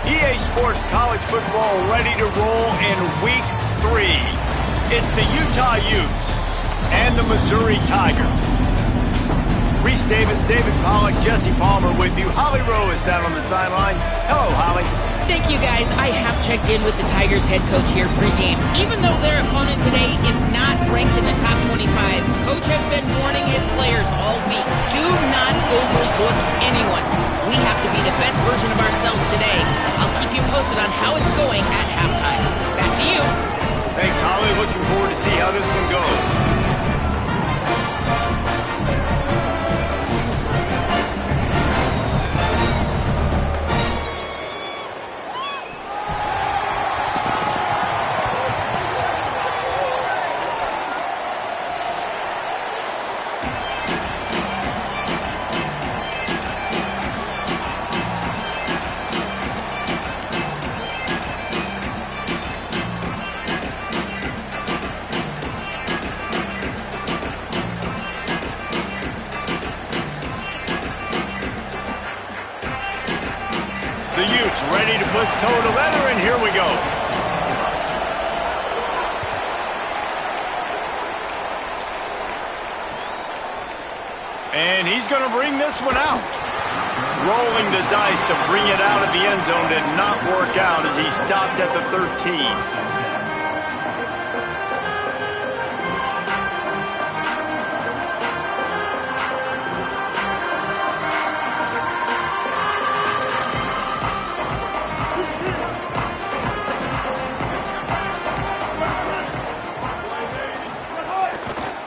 EA Sports College Football ready to roll in Week 3. It's the Utah Utes and the Missouri Tigers. Reese Davis, David Pollack, Jesse Palmer with you. Holly Rowe is down on the sideline. Hello, Holly. Thank you, guys. I have checked in with the Tigers head coach here pregame. Even though their opponent today is not ranked in the top 25, Coach has been warning his players all week. Do not overlook anyone. We have to be the best version of ourselves today. I'll keep you posted on how it's going at halftime. Back to you. Thanks, Holly. Looking forward to see how this one goes. The Utes ready to put toe to leather, and here we go. And he's going to bring this one out. Rolling the dice to bring it out of the end zone did not work out as he stopped at the 13.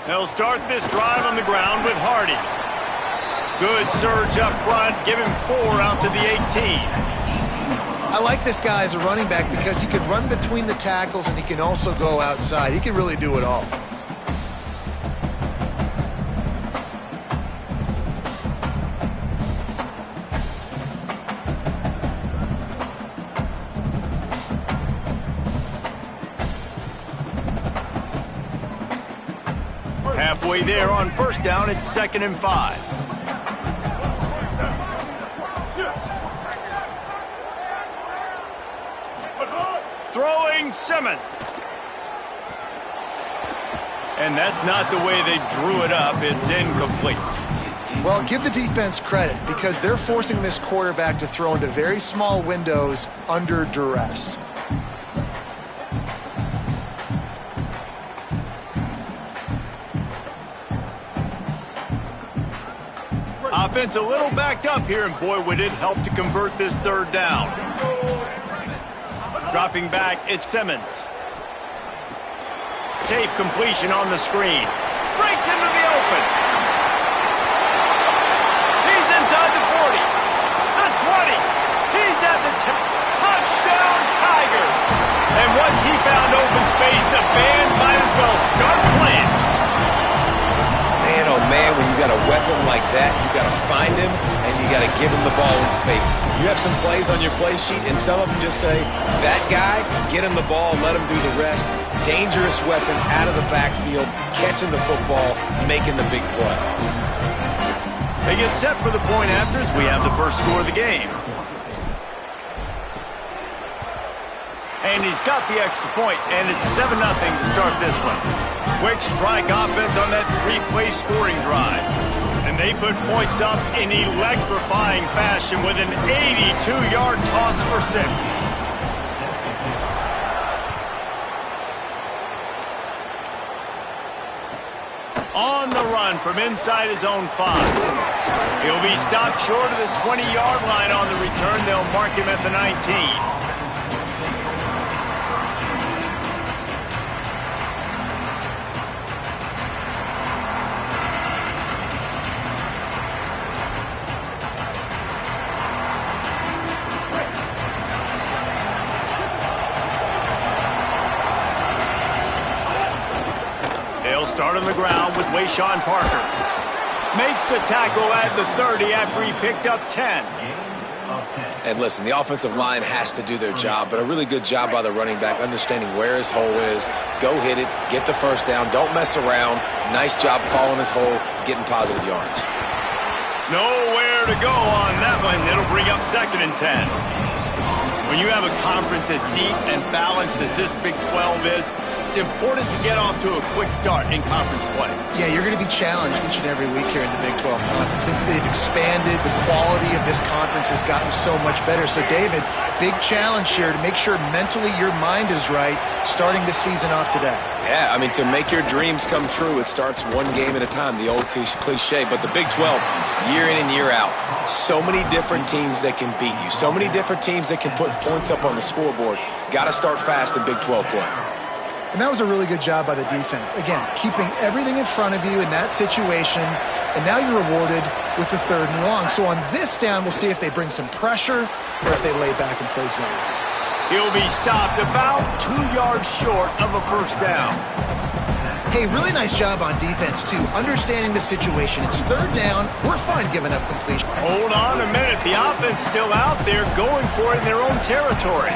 They'll start this drive on the ground with Hardy. Good surge up front. Give him 4 out to the 18. I like this guy as a running back because he can run between the tackles and he can also go outside. He can really do it all. Halfway there on first down, it's 2nd and 5. Throwing Simmons. And that's not the way they drew it up. It's incomplete. Well, give the defense credit because they're forcing this quarterback to throw into very small windows under duress. Offense a little backed up here, and boy, would it help to convert this 3rd down. Dropping back, it's Simmons. Safe completion on the screen. Breaks into the open. He's inside the 40. The 20. He's at the 10. Touchdown, Tiger. And once he found open space, the band might as well start playing. Man, oh man, when you got a weapon like that, you got to find him and you got to give him the ball in space. You have some plays on your play sheet, and some of them just say, that guy, get him the ball, let him do the rest. Dangerous weapon out of the backfield, catching the football, making the big play. They get set for the point after as we have the first score of the game. And he's got the extra point, and it's 7-0 to start this one. Quick strike offense on that 3-play scoring drive. And they put points up in electrifying fashion with an 82-yard toss for 6. On the run from inside his own 5. He'll be stopped short of the 20-yard line on the return. They'll mark him at the 19. Start on the ground with Wayshawn Parker. Makes the tackle at the 30 after he picked up 10. And listen, the offensive line has to do their job, but a really good job by the running back understanding where his hole is. Go hit it, get the first down, don't mess around. Nice job following his hole, getting positive yards. Nowhere to go on that one. It'll bring up 2nd and 10. We When you have a conference as deep and balanced as this Big 12 is, it's important to get off to a quick start in conference play. Yeah, you're going to be challenged each and every week here in the Big 12 Conference. Since they've expanded, the quality of this conference has gotten so much better. So, David, big challenge here to make sure mentally your mind is right starting the season off today. Yeah, I mean, to make your dreams come true, it starts one game at a time, the old cliche. But the Big 12, year in and year out, so many different teams that can beat you, so many different teams that can put points up on the scoreboard. Got to start fast in Big 12 play. And that was a really good job by the defense. Again, keeping everything in front of you in that situation, and now you're rewarded with the 3rd and long. So on this down, we'll see if they bring some pressure or if they lay back and play zone. He'll be stopped about 2 yards short of a first down. Hey, really nice job on defense, too, understanding the situation. It's 3rd down. We're fine giving up completion. Hold on a minute. The offense still out there going for it in their own territory.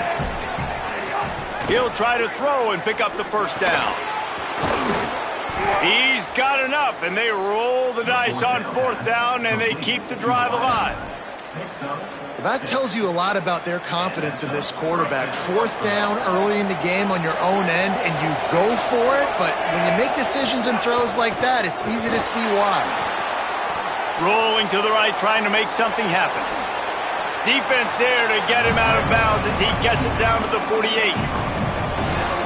He'll try to throw and pick up the first down. He's got enough, and they roll the dice on 4th down, and they keep the drive alive. Well, that tells you a lot about their confidence in this quarterback. 4th down early in the game on your own end, and you go for it, but when you make decisions and throws like that, it's easy to see why. Rolling to the right, trying to make something happen. Defense there to get him out of bounds as he gets it down to the 48.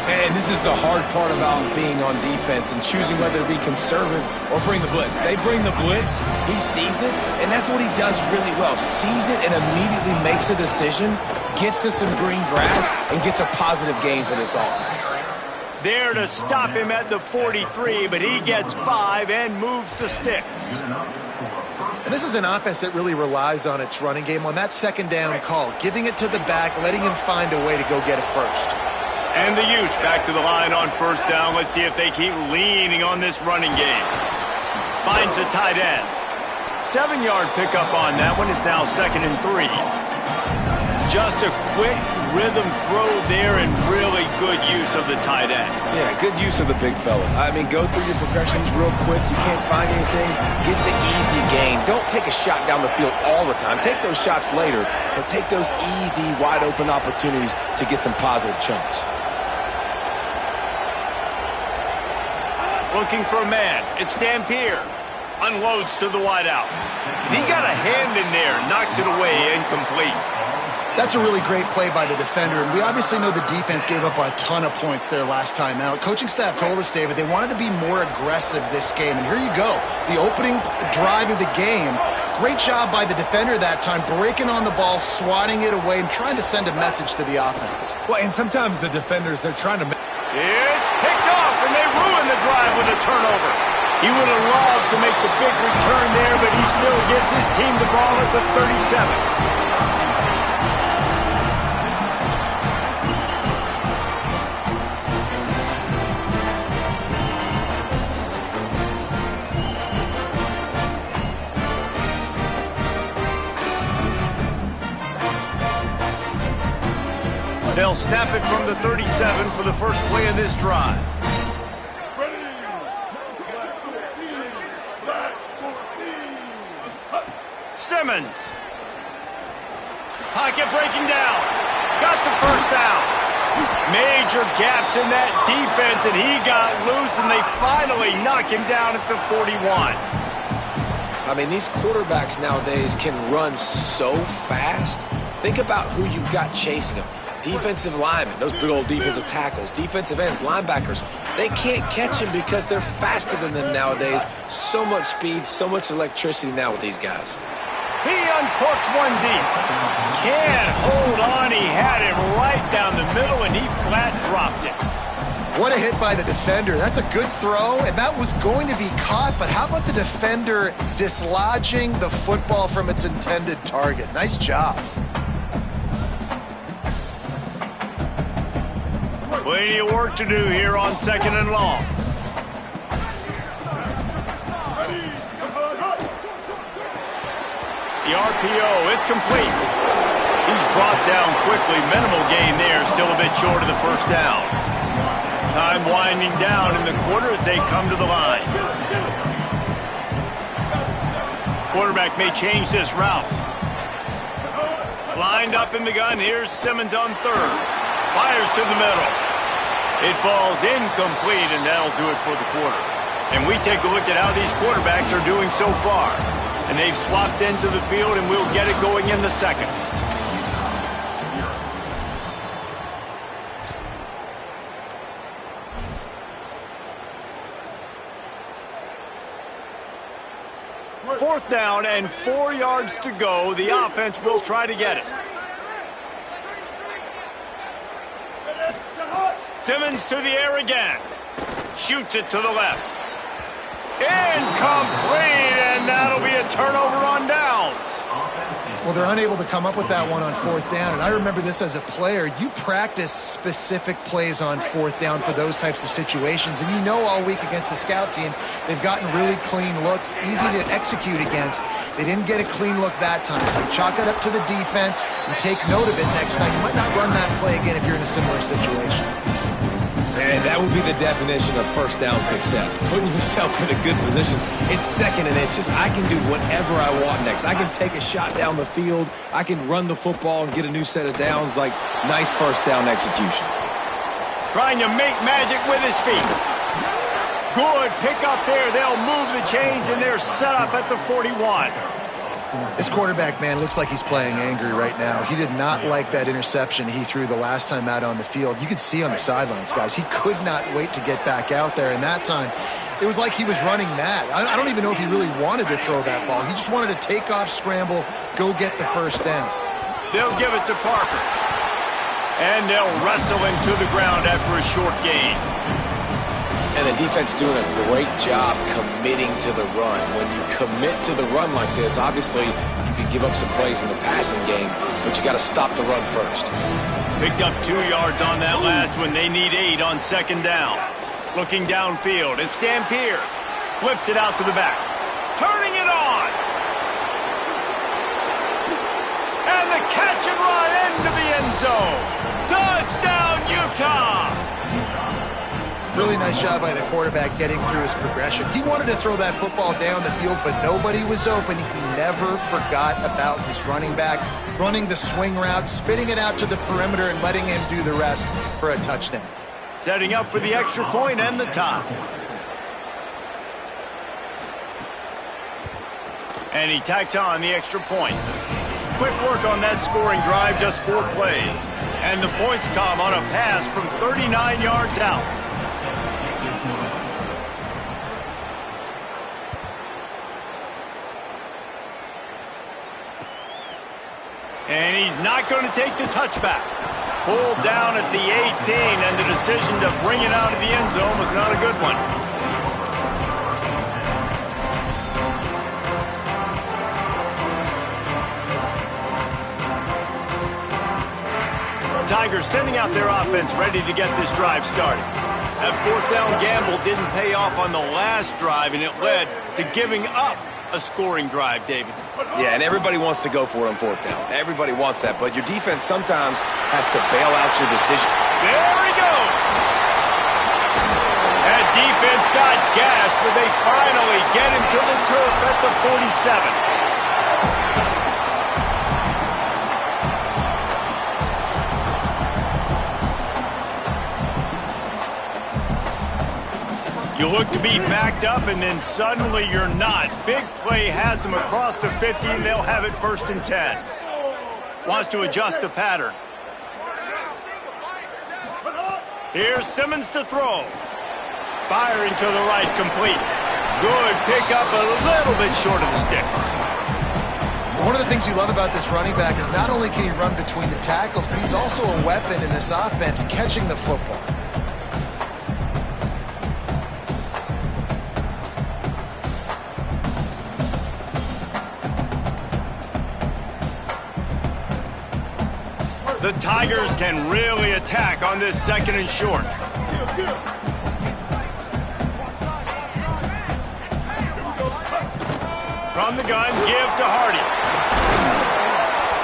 And this is the hard part about being on defense and choosing whether to be conservative or bring the blitz. They bring the blitz, he sees it, and that's what he does really well. Sees it and immediately makes a decision, gets to some green grass, and gets a positive gain for this offense. There to stop him at the 43, but he gets 5 and moves the sticks. And this is an offense that really relies on its running game on that 2nd down call, giving it to the back, letting him find a way to go get a first. And the Utes back to the line on 1st down. Let's see if they keep leaning on this running game. Finds a tight end. 7-yard pickup on that one. Is now 2nd and 3. Just a quick rhythm throw there and really good use of the tight end. Yeah, good use of the big fella. I mean, go through your progressions real quick. You can't find anything. Get the easy gain. Don't take a shot down the field all the time. Take those shots later, but take those easy, wide-open opportunities to get some positive chunks. Looking for a man. It's Dampier. Unloads to the wideout. And he got a hand in there. Knocks it away, incomplete. That's a really great play by the defender, and we obviously know the defense gave up a ton of points there last time out. Coaching staff told us, David, they wanted to be more aggressive this game, and here you go. The opening drive of the game, great job by the defender that time, breaking on the ball, swatting it away, and trying to send a message to the offense. Well, and sometimes the defenders, they're trying to... It's picked off, and they ruin the drive with a turnover. He would have loved to make the big return there, but he still gives his team the ball at the 37. They'll snap it from the 37 for the first play of this drive. Simmons. Pocket breaking down. Got the first down. Major gaps in that defense, and he got loose, and they finally knock him down at the 41. I mean, these quarterbacks nowadays can run so fast. Think about who you've got chasing them. Defensive linemen, those big old defensive tackles, defensive ends, linebackers, they can't catch him because they're faster than them nowadays. So much speed, so much electricity now with these guys. He uncorks one deep. Can't hold on. He had it right down the middle, and he flat dropped it. What a hit by the defender. That's a good throw, and that was going to be caught, but how about the defender dislodging the football from its intended target? Nice job. Plenty of work to do here on 2nd and long. The RPO, it's complete. He's brought down quickly. Minimal gain there, still a bit short of the first down. Time winding down in the quarter as they come to the line. Quarterback may change this route. Lined up in the gun, here's Simmons on third. Fires to the middle. It falls incomplete, and that'll do it for the quarter. And we take a look at how these quarterbacks are doing so far. And they've swapped into the field, and we'll get it going in the second. Fourth down and 4 yards to go. The offense will try to get it. Simmons to the air again. Shoots it to the left. Incomplete, and that'll be a turnover on downs. Well, they're unable to come up with that one on fourth down, and I remember this as a player. You practice specific plays on fourth down for those types of situations, and you know all week against the scout team, they've gotten really clean looks, easy to execute against. They didn't get a clean look that time, so you chalk it up to the defense and take note of it next time. You might not run that play again if you're in a similar situation. And that would be the definition of first down success. Putting yourself in a good position. It's second and inches. I can do whatever I want next. I can take a shot down the field. I can run the football and get a new set of downs. Like, nice first down execution. Trying to make magic with his feet. Good pick up there. They'll move the chains, and they're set up at the 41. This quarterback, man, looks like he's playing angry right now. He did not like that interception he threw the last time out on the field. You could see on the sidelines, guys, he could not wait to get back out there. And that time, it was like he was running mad. I don't even know if he really wanted to throw that ball. He just wanted to take off, scramble, go get the first down. They'll give it to Parker. And they'll wrestle him to the ground after a short gain. And the defense doing a great job committing to the run. When you commit to the run like this, obviously you can give up some plays in the passing game, but you got to stop the run first. Picked up 2 yards on that last one. They need 8 on second down. Looking downfield, it's Dampier. Flips it out to the back. Turning it on. And the catch and run into the end zone. Touchdown, Utah! Really nice job by the quarterback getting through his progression. He wanted to throw that football down the field, but nobody was open. He never forgot about his running back, running the swing route, spitting it out to the perimeter, and letting him do the rest for a touchdown. Setting up for the extra point and the tie. And he tacks on the extra point. Quick work on that scoring drive, just 4 plays. And the points come on a pass from 39 yards out. And he's not going to take the touchback. Pulled down at the 18, and the decision to bring it out of the end zone was not a good one. Tigers sending out their offense ready to get this drive started. That fourth down gamble didn't pay off on the last drive, and it led to giving up a scoring drive, David. Yeah, and everybody wants to go for it on fourth down. Everybody wants that, but your defense sometimes has to bail out your decision. There he goes! That defense got gashed, but they finally get him to the turf at the 47. You look to be backed up, and then suddenly you're not. Big play has them across the 50, and they'll have it 1st and 10. Wants to adjust the pattern. Here's Simmons to throw. Firing to the right, complete. Good pick up, a little bit short of the sticks. One of the things you love about this running back is not only can he run between the tackles, but he's also a weapon in this offense, catching the football. The Tigers can really attack on this 2nd and short. From the gun, give to Hardy.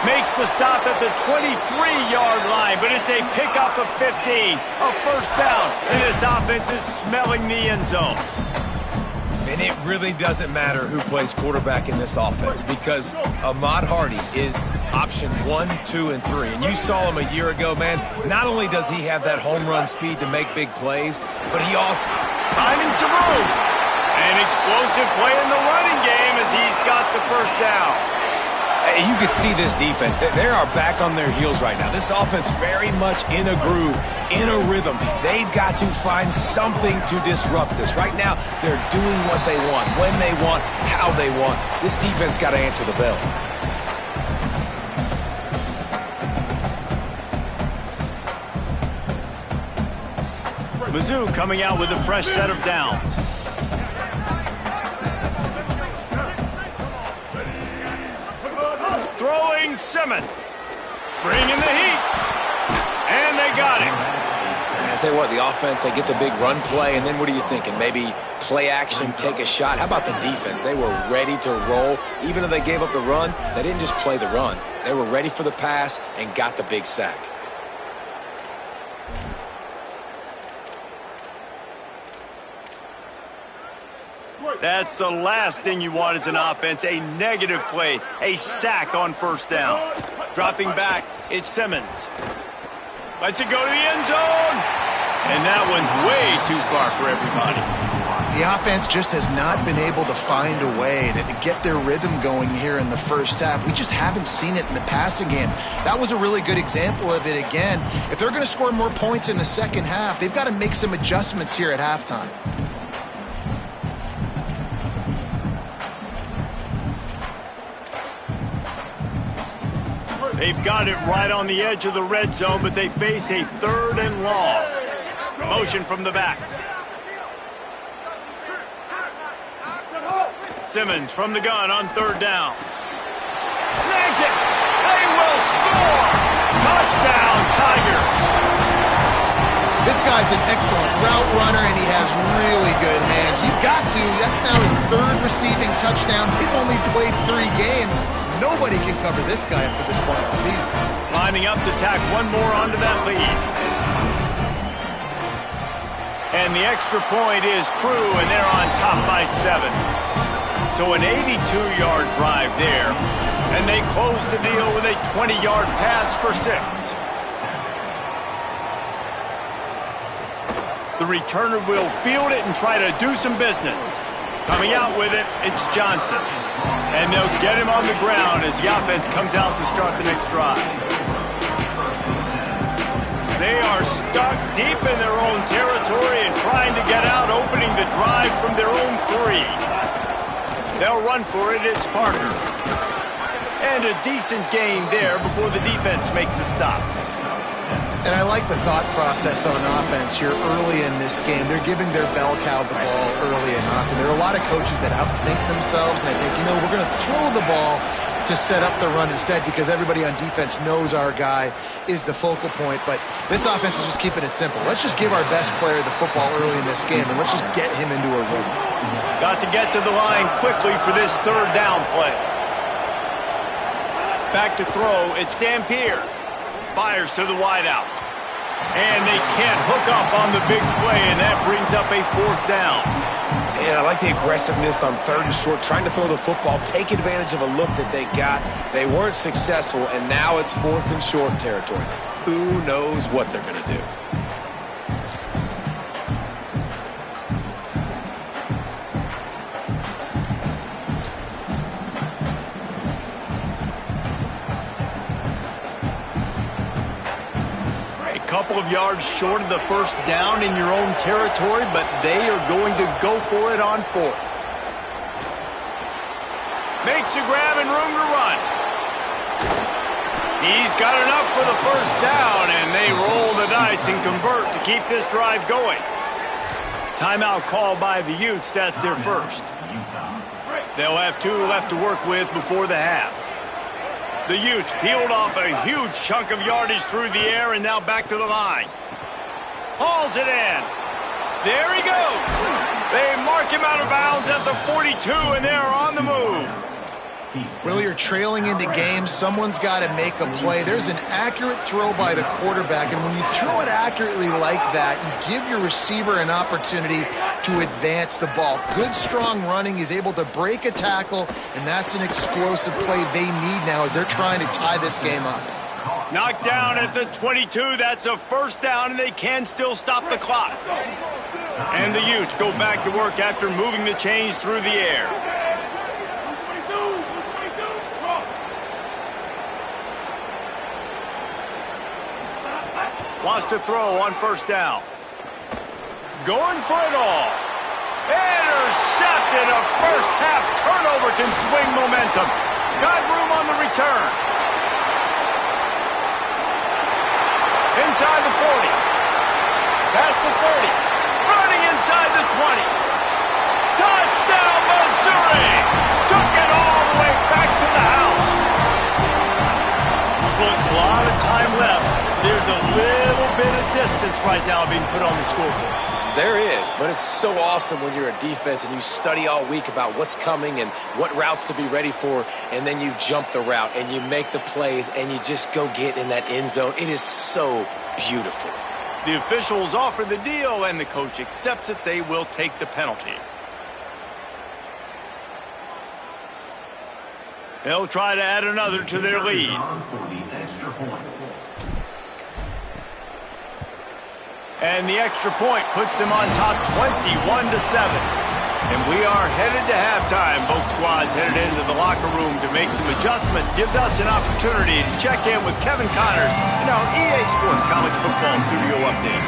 Makes the stop at the 23-yard line, but it's a pickup of 15, a first down, and this offense is smelling the end zone. And it really doesn't matter who plays quarterback in this offense because Ahmad Hardy is option 1, 2, and 3. And you saw him a year ago, man. Not only does he have that home run speed to make big plays, but he also... Finding some room. An explosive play in the running game as he's got the first down. You could see this defense. They are back on their heels right now. This offense very much in a groove, in a rhythm. They've got to find something to disrupt this. Right now, they're doing what they want, when they want, how they want. This defense got to answer the bell. Mizzou coming out with a fresh set of downs. Throwing Simmons. Bringing the heat. And they got him. I tell you what, the offense, they get the big run play, and then what are you thinking? Maybe play action, take a shot. How about the defense? They were ready to roll. Even though they gave up the run, they didn't just play the run. They were ready for the pass and got the big sack. That's the last thing you want as an offense, a negative play, a sack on first down. Dropping back, it's Simmons. Lets it go to the end zone. And that one's way too far for everybody. The offense just has not been able to find a way to get their rhythm going here in the first half. We just haven't seen it in the passing game. That was a really good example of it again. If they're going to score more points in the second half, they've got to make some adjustments here at halftime. They've got it right on the edge of the red zone, but they face a 3rd and long. Motion from the back. Simmons from the gun on 3rd down. Snags it. They will score. Touchdown, Tigers. This guy's an excellent route runner, and he has really good hands. You've got to. That's now his 3rd receiving touchdown. They've only played 3 games. Nobody can cover this guy up to this point in the season. Lining up to tack one more onto that lead. And the extra point is true, and they're on top by 7. So an 82-yard drive there, and they close the deal with a 20-yard pass for 6. The returner will field it and try to do some business. Coming out with it, it's Johnson. And they'll get him on the ground as the offense comes out to start the next drive. They are stuck deep in their own territory and trying to get out, opening the drive from their own 3. They'll run for it, it's Parker. And a decent gain there before the defense makes the stop. And I like the thought process on offense here early in this game. They're giving their bell cow the ball early and often. There are a lot of coaches that outthink themselves, and they think, we're going to throw the ball to set up the run instead because everybody on defense knows our guy is the focal point. But this offense is just keeping it simple. Let's just give our best player the football early in this game, and let's just get him into a rhythm. Got to get to the line quickly for this 3rd down play. Back to throw, it's Dampier. Fires to the wideout. And they can't hook up on the big play, and that brings up a 4th down. And I like the aggressiveness on 3rd and short, trying to throw the football, take advantage of a look that they got. They weren't successful, and now it's 4th and short territory. Who knows what they're going to do? Couple of yards short of the first down in your own territory, but they are going to go for it on 4th. Makes a grab and room to run. He's got enough for the first down, and they roll the dice and convert to keep this drive going. Timeout call by the Utes. That's their first. They'll have 2 left to work with before the half. The Utes peeled off a huge chunk of yardage through the air and now back to the line. Hauls it in. There he goes. They mark him out of bounds at the 42, and they're on the move. Well, you're trailing into games. Someone's got to make a play. There's an accurate throw by the quarterback, and when you throw it accurately like that, you give your receiver an opportunity to advance the ball. Good, strong running. He's able to break a tackle, and that's an explosive play they need now as they're trying to tie this game up. Knocked down at the 22. That's a first down, and they can still stop the clock. And the Utes go back to work after moving the chains through the air. Wants to throw on first down. Going for it all. Intercepted. A first half turnover can swing momentum. Got room on the return. Inside the 40. Past the 30. Running inside the 20. Touchdown, Missouri! Took it all the way back to the house. Look, a lot of time left. There's a little bit of distance right now being put on the scoreboard. There is, but it's so awesome when you're a defense and you study all week about what's coming and what routes to be ready for, and then you jump the route and you make the plays and you just go get in that end zone. It is so beautiful. The officials offer the deal, and the coach accepts it. They will take the penalty. They'll try to add another to their lead. And the extra point puts them on top 21-7. And we are headed to halftime. Both squads headed into the locker room to make some adjustments. Gives us an opportunity to check in with Kevin Connors in our EA Sports College Football Studio Update.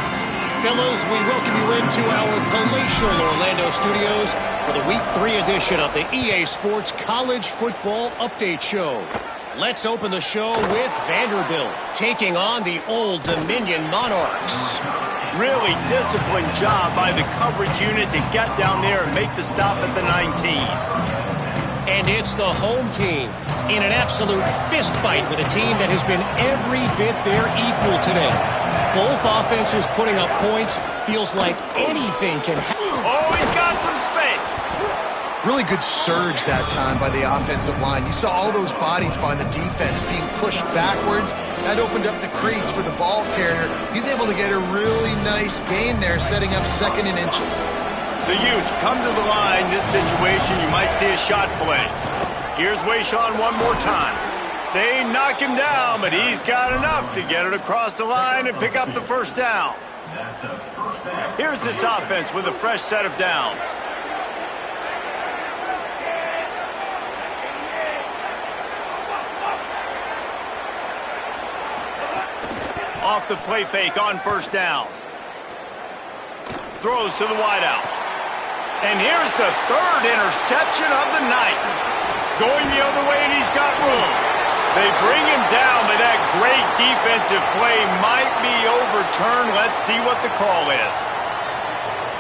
Fellows, we welcome you into our palatial Orlando studios for the Week 3 edition of the EA Sports College Football Update Show. Let's open the show with Vanderbilt taking on the Old Dominion Monarchs. Really disciplined job by the coverage unit to get down there and make the stop at the 19. And it's the home team in an absolute fist fight with a team that has been every bit their equal today. Both offenses putting up points. Feels like anything can happen. Oh, he's got some space. Really good surge that time by the offensive line. You saw all those bodies behind the defense being pushed backwards. That opened up the crease for the ball carrier. He's able to get a really nice gain there, setting up second and inches. The Utes come to the line. This situation, you might see a shot play. Here's Wayshawn one more time. They knock him down, but he's got enough to get it across the line and pick up the first down. Here's this offense with a fresh set of downs. Off the play fake on first down. Throws to the wideout. And here's the third interception of the night. Going the other way, and he's got room. They bring him down, but that great defensive play might be overturned. Let's see what the call is.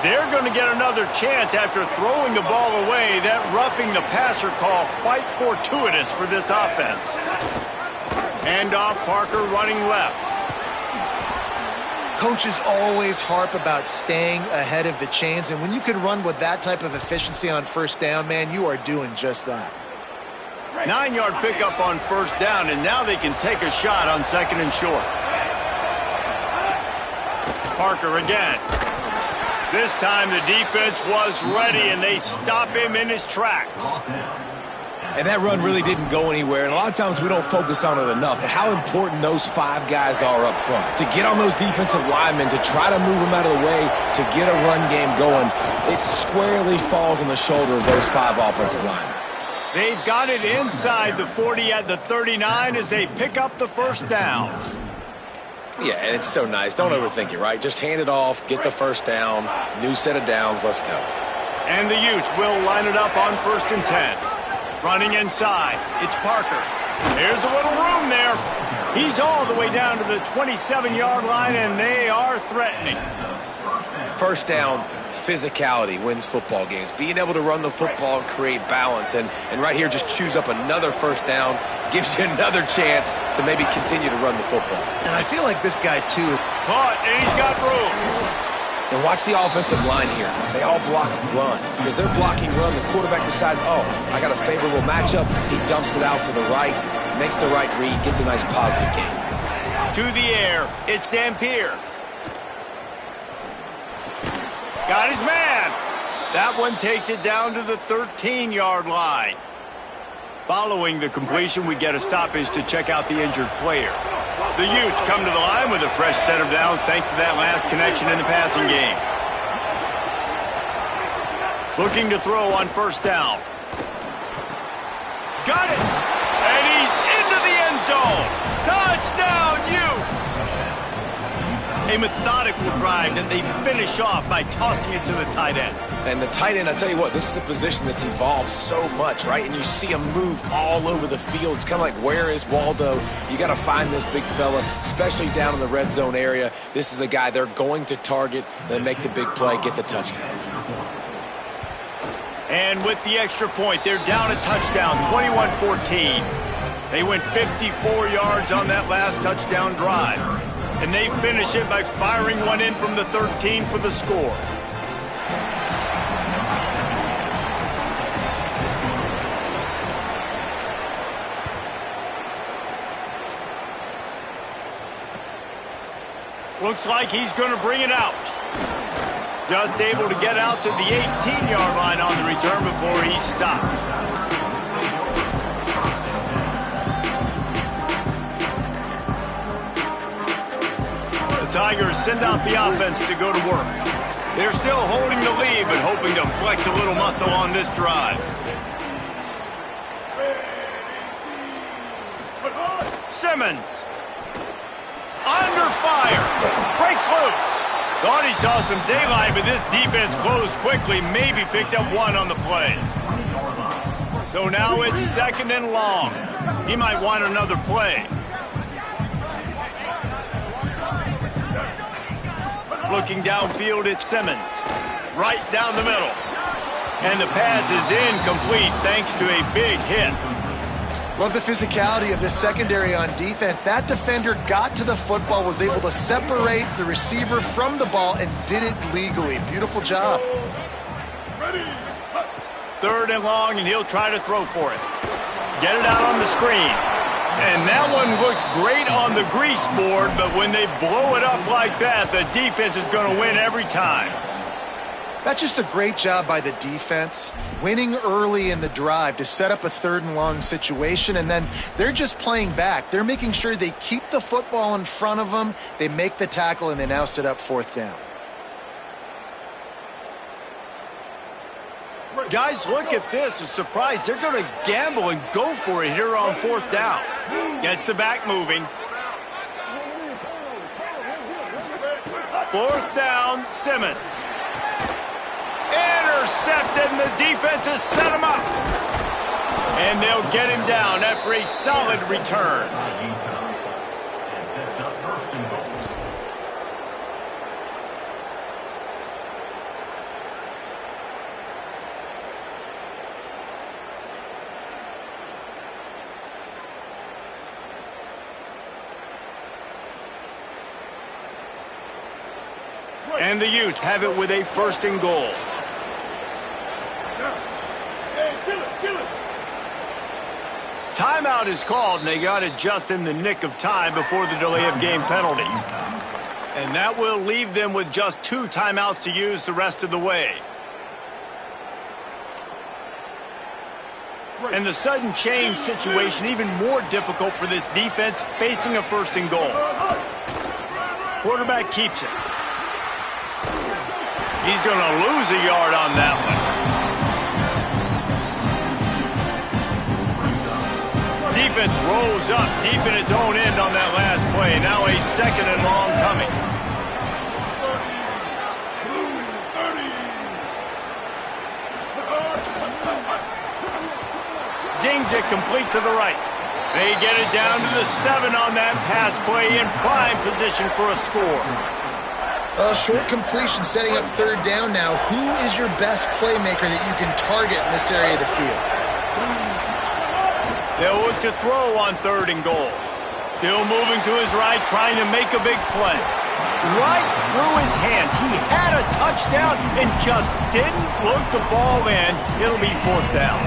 They're going to get another chance after throwing the ball away. That roughing the passer call quite fortuitous for this offense. Hand off, Parker running left. Coaches always harp about staying ahead of the chains, and when you can run with that type of efficiency on first down, man, you are doing just that. 9-yard pickup on first down, and now they can take a shot on second and short. Parker again. This time the defense was ready, and they stop him in his tracks. And that run really didn't go anywhere, and a lot of times we don't focus on it enough, but how important those 5 guys are up front. To get on those defensive linemen, to try to move them out of the way, to get a run game going, it squarely falls on the shoulder of those 5 offensive linemen. They've got it inside the 40 at the 39 as they pick up the first down. Yeah, and it's so nice. Don't overthink it, right? Just hand it off, get the first down, new set of downs, let's go. And the Utes will line it up on first and 10. Running inside, it's Parker. There's a little room there. He's all the way down to the 27-yard line, and they are threatening. First down, physicality wins football games. Being able to run the football and create balance, and right here just choose up another first down, gives you another chance to maybe continue to run the football. And I feel like this guy, too, is caught, and he's got room. And watch the offensive line here. They all block run. Because they're blocking run, the quarterback decides, oh, I got a favorable matchup. He dumps it out to the right, makes the right read, gets a nice positive gain. To the air, it's Dampier. Got his man. That one takes it down to the 13-yard line. Following the completion, we get a stoppage to check out the injured player. The Utes come to the line with a fresh set of downs thanks to that last connection in the passing game. Looking to throw on first down. Got it! And he's into the end zone! Touchdown, Utes! A methodical drive that they finish off by tossing it to the tight end. And the tight end, I tell you what, this is a position that's evolved so much, right? And you see him move all over the field. It's kind of like, where is Waldo? You got to find this big fella, especially down in the red zone area. This is the guy they're going to target, then make the big play, get the touchdown. And with the extra point, they're down a touchdown, 21-14. They went 54 yards on that last touchdown drive. And they finish it by firing one in from the 13 for the score. Looks like he's going to bring it out. Just able to get out to the 18-yard line on the return before he stopped. The Tigers send out the offense to go to work. They're still holding the lead, but hoping to flex a little muscle on this drive. Simmons. Under fire. Breaks loose. Thought he saw some daylight, but this defense closed quickly. Maybe picked up one on the play. So now it's second and long. He might want another play. Looking downfield at Simmons. Right down the middle. And the pass is incomplete thanks to a big hit. Love the physicality of this secondary on defense. That defender got to the football, was able to separate the receiver from the ball, and did it legally. Beautiful job. Third and long, and he'll try to throw for it. Get it out on the screen. And that one looked great on the grease board, but when they blow it up like that, the defense is going to win every time. That's just a great job by the defense, winning early in the drive to set up a third and long situation, and then they're just playing back. They're making sure they keep the football in front of them, they make the tackle, and they now set up fourth down. Guys, look at this. A surprise. They're going to gamble and go for it here on fourth down. Gets the back moving. Fourth down, Simmons. Intercepted, and the defense has set him up. And they'll get him down after a solid return. And the Utes have it with a first and goal. Timeout is called, and they got it just in the nick of time before the delay of game penalty. And that will leave them with just 2 timeouts to use the rest of the way. And the sudden change situation even more difficult for this defense facing a first and goal. Quarterback keeps it. He's going to lose a yard on that one. Defense rolls up deep in its own end on that last play. Now a second and long coming. Zings it complete to the right. They get it down to the 7 on that pass play, in prime position for a score. Short completion, setting up third down now. Who is your best playmaker that you can target in this area of the field? They'll look to throw on third and goal. Still moving to his right, trying to make a big play. Right through his hands. He had a touchdown and just didn't look the ball in. It'll be 4th down.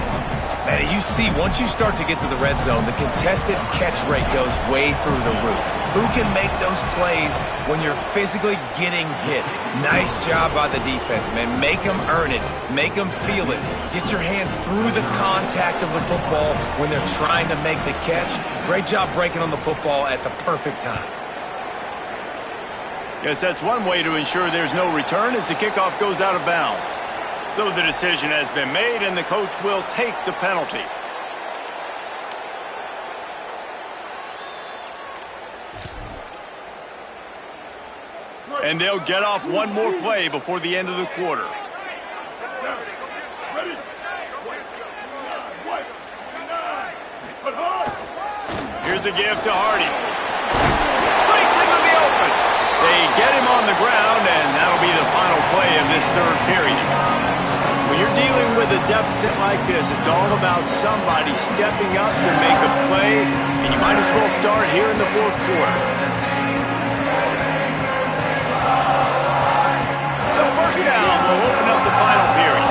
Man, you see, once you start to get to the red zone, the contested catch rate goes way through the roof. Who can make those plays when you're physically getting hit? Nice job by the defense, man. Make them earn it. Make them feel it. Get your hands through the contact of the football when they're trying to make the catch. Great job breaking on the football at the perfect time. Yes, that's one way to ensure there's no return as the kickoff goes out of bounds. So the decision has been made, and the coach will take the penalty. And they'll get off one more play before the end of the quarter. Here's a give to Hardy. Breaks into the open. They get him on the ground, and that'll be the final play of this 3rd period. When you're dealing with a deficit like this, it's all about somebody stepping up to make a play, and you might as well start here in the 4th quarter. So 1st down will open up the final period.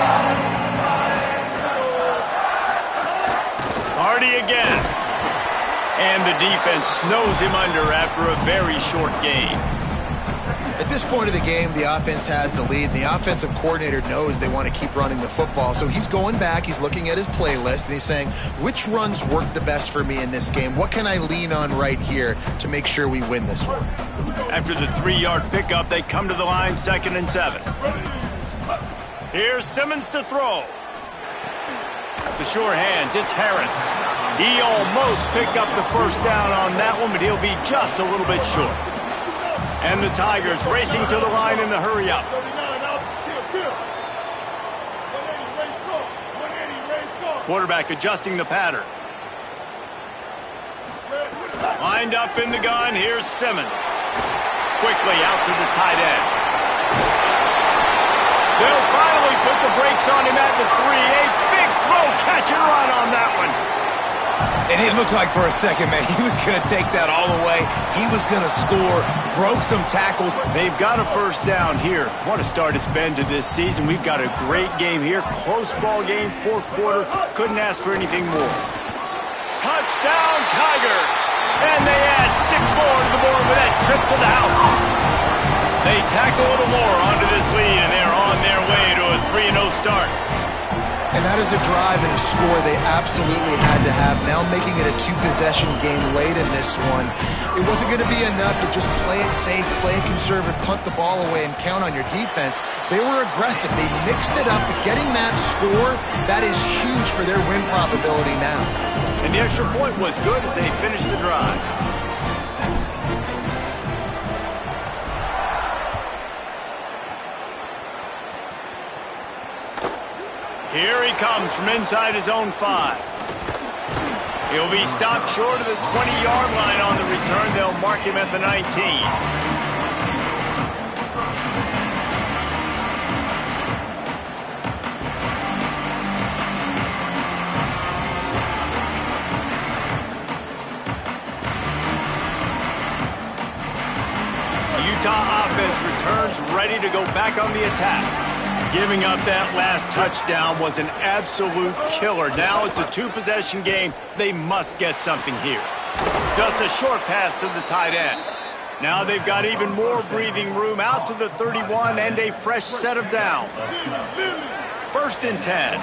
Hardy again. And the defense snows him under after a very short game. At this point of the game, the offense has the lead, and the offensive coordinator knows they want to keep running the football. So he's going back, he's looking at his playlist, and he's saying, which runs work the best for me in this game? What can I lean on right here to make sure we win this one? After the 3-yard pickup, they come to the line, 2nd and 7. Here's Simmons to throw. The sure hands, it's Harris. He almost picked up the 1st down on that one, but he'll be just a little bit short. And the Tigers racing to the line in the hurry-up. Quarterback adjusting the pattern. Lined up in the gun, here's Simmons. Quickly out to the tight end. They'll finally put the brakes on him at the 3. A big throw, catch and run on that one. And it looked like for a second, man, he was going to take that all the way. He was going to score, broke some tackles. They've got a 1st down here. What a start it's been to this season. We've got a great game here. Close ball game, 4th quarter. Couldn't ask for anything more. Touchdown, Tigers! And they add 6 more to the board with that trip to the house. They tack a little more onto this lead, and they're on their way to a 3-0 start. And that is a drive and a score they absolutely had to have. Now making it a 2-possession game late in this one. It wasn't going to be enough to just play it safe, play it conservative, punt the ball away, and count on your defense. They were aggressive. They mixed it up. But getting that score, that is huge for their win probability now. And the extra point was good as they finished the drive. Here he comes from inside his own 5. He'll be stopped short of the 20-yard line on the return. They'll mark him at the 19. Utah offense returns ready to go back on the attack. Giving up that last touchdown was an absolute killer. Now it's a 2-possession game. They must get something here. Just a short pass to the tight end. Now they've got even more breathing room out to the 31 and a fresh set of downs. 1st and 10.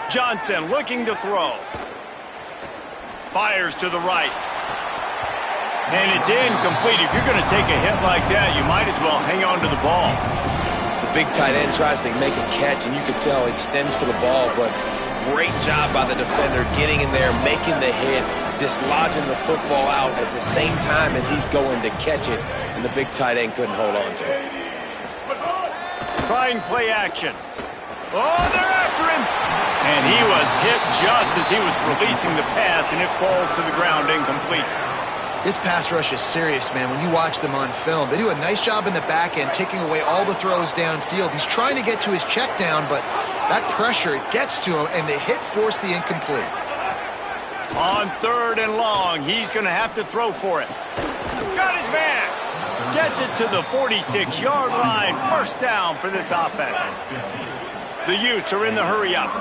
Johnson looking to throw. Fires to the right. And it's incomplete. If you're going to take a hit like that, you might as well hang on to the ball. The big tight end tries to make a catch, and you can tell he extends for the ball, but great job by the defender getting in there, making the hit, dislodging the football out at the same time as he's going to catch it, and the big tight end couldn't hold on to it. Trying play action. Oh, they're after him. And he was hit just as he was releasing the pass, and it falls to the ground incomplete. This pass rush is serious, man. When you watch them on film, they do a nice job in the back end, taking away all the throws downfield. He's trying to get to his check down, but that pressure, it gets to him, and the hit forced the incomplete. On 3rd and long, he's going to have to throw for it. Got his man. Gets it to the 46-yard line. First down for this offense. The Utes are in the hurry-up.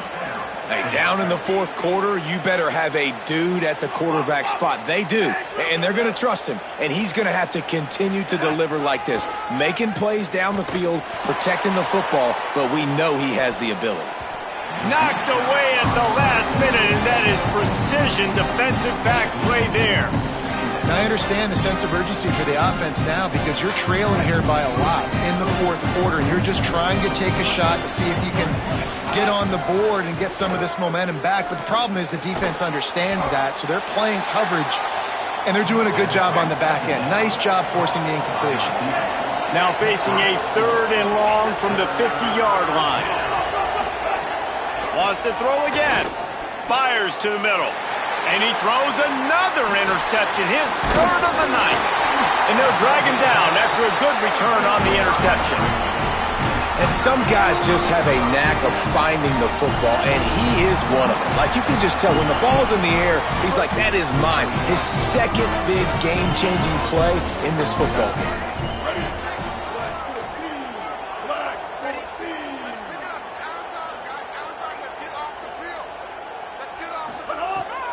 Hey, down in the 4th quarter, you better have a dude at the quarterback spot. They do, and they're going to trust him. And he's going to have to continue to deliver like this, making plays down the field, protecting the football, but we know he has the ability. Knocked away at the last minute, and that is precision defensive back play there. Now, I understand the sense of urgency for the offense now because you're trailing here by a lot in the 4th quarter, and you're just trying to take a shot to see if you can get on the board and get some of this momentum back. But the problem is the defense understands that, so they're playing coverage, and they're doing a good job on the back end. Nice job forcing the incompletion. Now facing a 3rd and long from the 50-yard line. Wants to throw again. Fires to the middle. And he throws another interception, his 3rd of the night. And they'll drag him down after a good return on the interception. And some guys just have a knack of finding the football, and he is one of them. Like, you can just tell when the ball's in the air, he's like, that is mine. His second big game-changing play in this football game.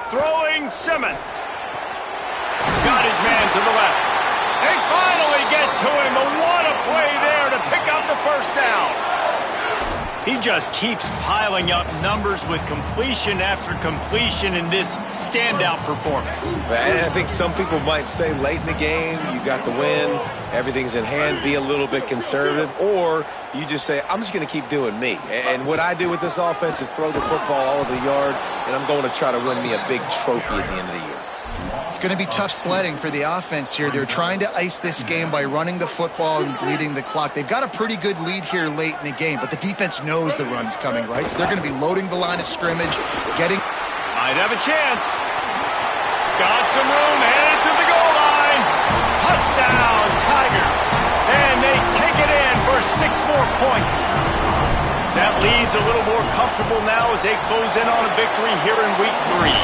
Throwing Simmons. Got his man to the left. They finally get to him, but what a play there to pick up the first down. He just keeps piling up numbers with completion after completion in this standout performance. And I think some people might say late in the game, you got the win, everything's in hand, be a little bit conservative, or you just say, I'm just going to keep doing me. And what I do with this offense is throw the football all over the yard, and I'm going to try to win me a big trophy at the end of the year. It's going to be tough sledding for the offense here. They're trying to ice this game by running the football and bleeding the clock. They've got a pretty good lead here late in the game, but the defense knows the run's coming, right? So they're going to be loading the line of scrimmage, getting... Might have a chance. Got some room, headed to the goal line. Touchdown, Tigers. And they take it in for 6 more points. That lead's a little more comfortable now as they close in on a victory here in week 3.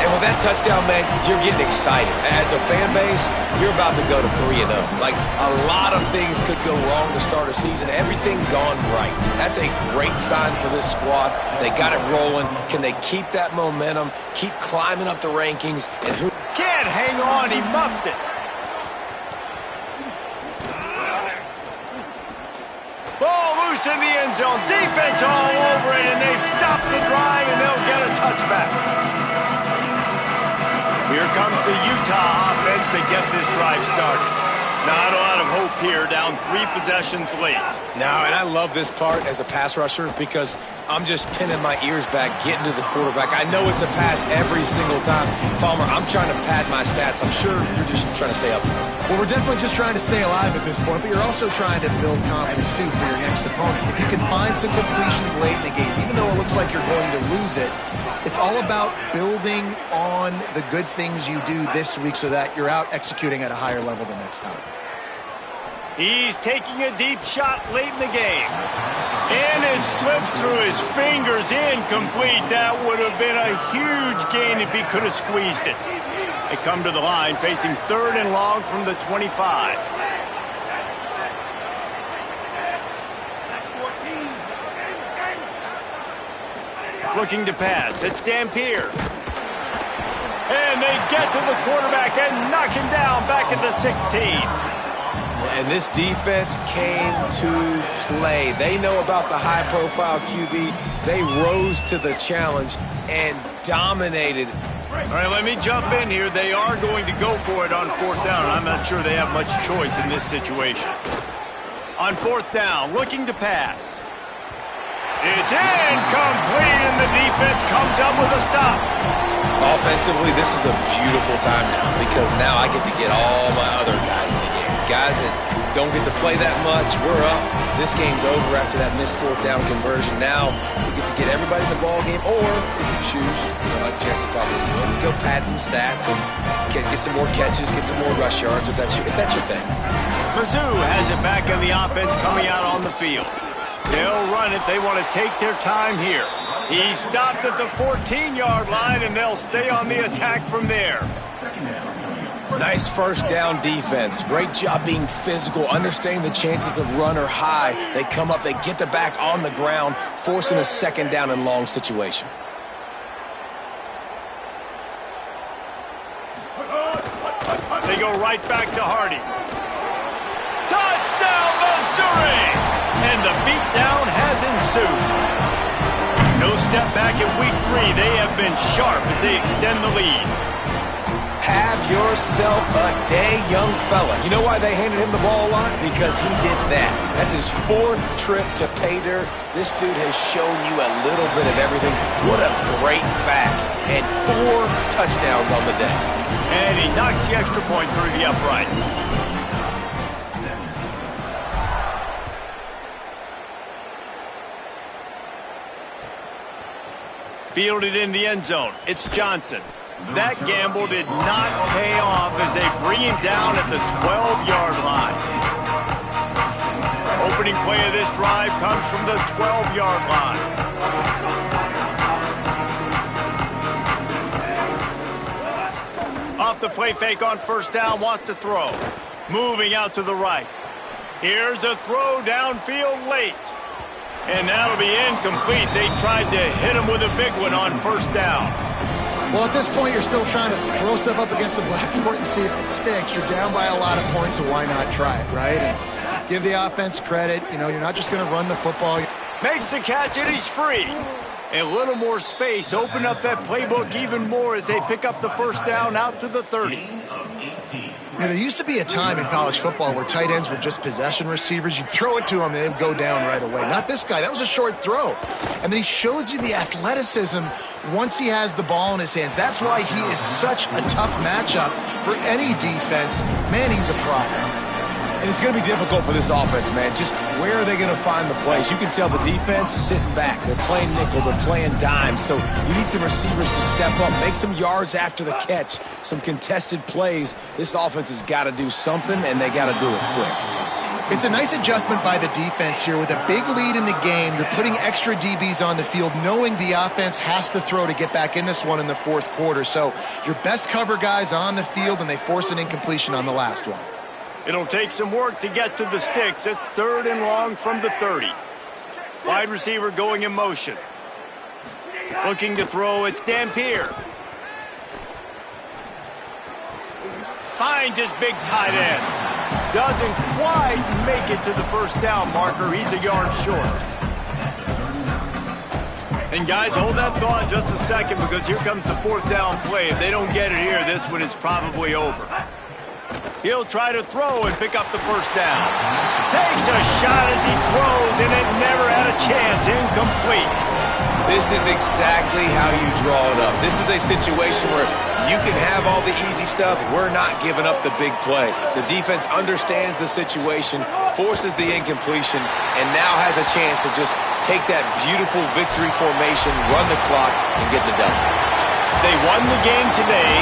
And with that touchdown, man, you're getting excited. As a fan base, you're about to go to 3-0. Like, a lot of things could go wrong to start a season. Everything gone right. That's a great sign for this squad. They got it rolling. Can they keep that momentum, keep climbing up the rankings? And who can't hang on, he muffs it. Ball loose in the end zone. Defense all over it, and they've stopped the drive, and they'll get a touchback. Here comes the Utah offense to get this drive started. Not a lot of hope here, down 3 possessions late. No, and I love this part as a pass rusher because I'm just pinning my ears back, getting to the quarterback. I know it's a pass every single time. Palmer, I'm trying to pad my stats. I'm sure you're just trying to stay up. Well, we're definitely just trying to stay alive at this point, but you're also trying to build confidence, too, for your next opponent. If you can find some completions late in the game, even though it looks like you're going to lose it, it's all about building on the good things you do this week so that you're out executing at a higher level the next time. He's taking a deep shot late in the game. And it slips through his fingers, incomplete. That would have been a huge gain if he could have squeezed it. They come to the line facing 3rd and long from the 25. Looking to pass. It's Dampier. And they get to the quarterback and knock him down back at the 16. And this defense came to play. They know about the high-profile QB. They rose to the challenge and dominated. All right, let me jump in here. They are going to go for it on 4th down. I'm not sure they have much choice in this situation. On 4th down, looking to pass. It's incomplete, and the defense comes up with a stop. Offensively, this is a beautiful time now because now I get to get all my other guys in the game. Guys that don't get to play that much, we're up. This game's over after that missed 4th down conversion. Now we get to get everybody in the ball game, or if you choose, like Jesse probably would, to go pad some stats and get some more catches, get some more rush yards if that's your thing. Mizzou has it back in the offense coming out on the field. They'll run it. They want to take their time here. He stopped at the 14-yard line, and they'll stay on the attack from there. Nice first down defense. Great job being physical, understanding the chances of run or high. They come up, they get the back on the ground, forcing a second down and long situation. They go right back to Hardy. Touchdown, Missouri! And the beatdown has ensued. No step back in week 3. They have been sharp as they extend the lead. Have yourself a day, young fella. You know why they handed him the ball a lot? Because he did that. That's his 4th trip to pay dirt. This dude has shown you a little bit of everything. What a great back. And 4 touchdowns on the day. And he knocks the extra point through the uprights. Fielded in the end zone. It's Johnson. That gamble did not pay off as they bring him down at the 12-yard line. Opening play of this drive comes from the 12-yard line. Off the play fake on first down, wants to throw. Moving out to the right. Here's a throw downfield late. And that'll be incomplete. They tried to hit him with a big one on first down. Well, at this point, you're still trying to throw stuff up against the blackboard and see if it sticks. You're down by a lot of points, so why not try it, right? And give the offense credit. You know, you're not just going to run the football. Makes the catch, and he's free. A little more space. Open up that playbook even more as they pick up the first down out to the 30. You know, there used to be a time in college football where tight ends were just possession receivers. You'd throw it to them, and they'd go down right away. Not this guy. That was a short throw. And then he shows you the athleticism once he has the ball in his hands. That's why he is such a tough matchup for any defense. Man, he's a problem. And it's going to be difficult for this offense, man. Just where are they going to find the plays? You can tell the defense sitting back. They're playing nickel. They're playing dime. So you need some receivers to step up, make some yards after the catch, some contested plays. This offense has got to do something, and they got to do it quick. It's a nice adjustment by the defense here. With a big lead in the game, you're putting extra DBs on the field, knowing the offense has to throw to get back in this one in the 4th quarter. So your best cover guys on the field, and they force an incompletion on the last one. It'll take some work to get to the sticks. It's 3rd and long from the 30. Wide receiver going in motion. Looking to throw, it's Dampier. Finds his big tight end. Doesn't quite make it to the first down marker. He's a yard short. And guys, hold that thought just a second, because here comes the 4th down play. If they don't get it here, this one is probably over. He'll try to throw and pick up the first down. Takes a shot as he throws, and it never had a chance. Incomplete. This is exactly how you draw it up. This is a situation where you can have all the easy stuff. We're not giving up the big play. The defense understands the situation, forces the incompletion, and now has a chance to just take that beautiful victory formation, run the clock, and get the double. They won the game today.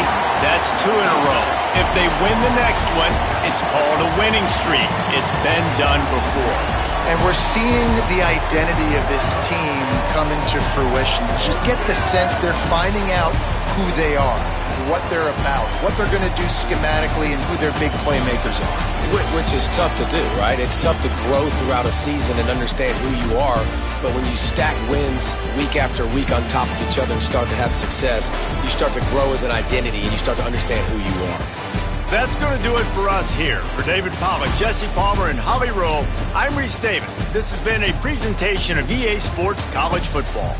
That's 2 in a row. If they win the next one, it's called a winning streak. It's been done before. And we're seeing the identity of this team come into fruition. You just get the sense they're finding out who they are, what they're about, what they're going to do schematically, and who their big playmakers are. Which is tough to do, right? It's tough to grow throughout a season and understand who you are. But when you stack wins week after week on top of each other and start to have success, you start to grow as an identity and you start to understand who you are. That's going to do it for us here. For David Pollack, Jesse Palmer, and Holly Rowe, I'm Reese Davis. This has been a presentation of EA Sports College Football.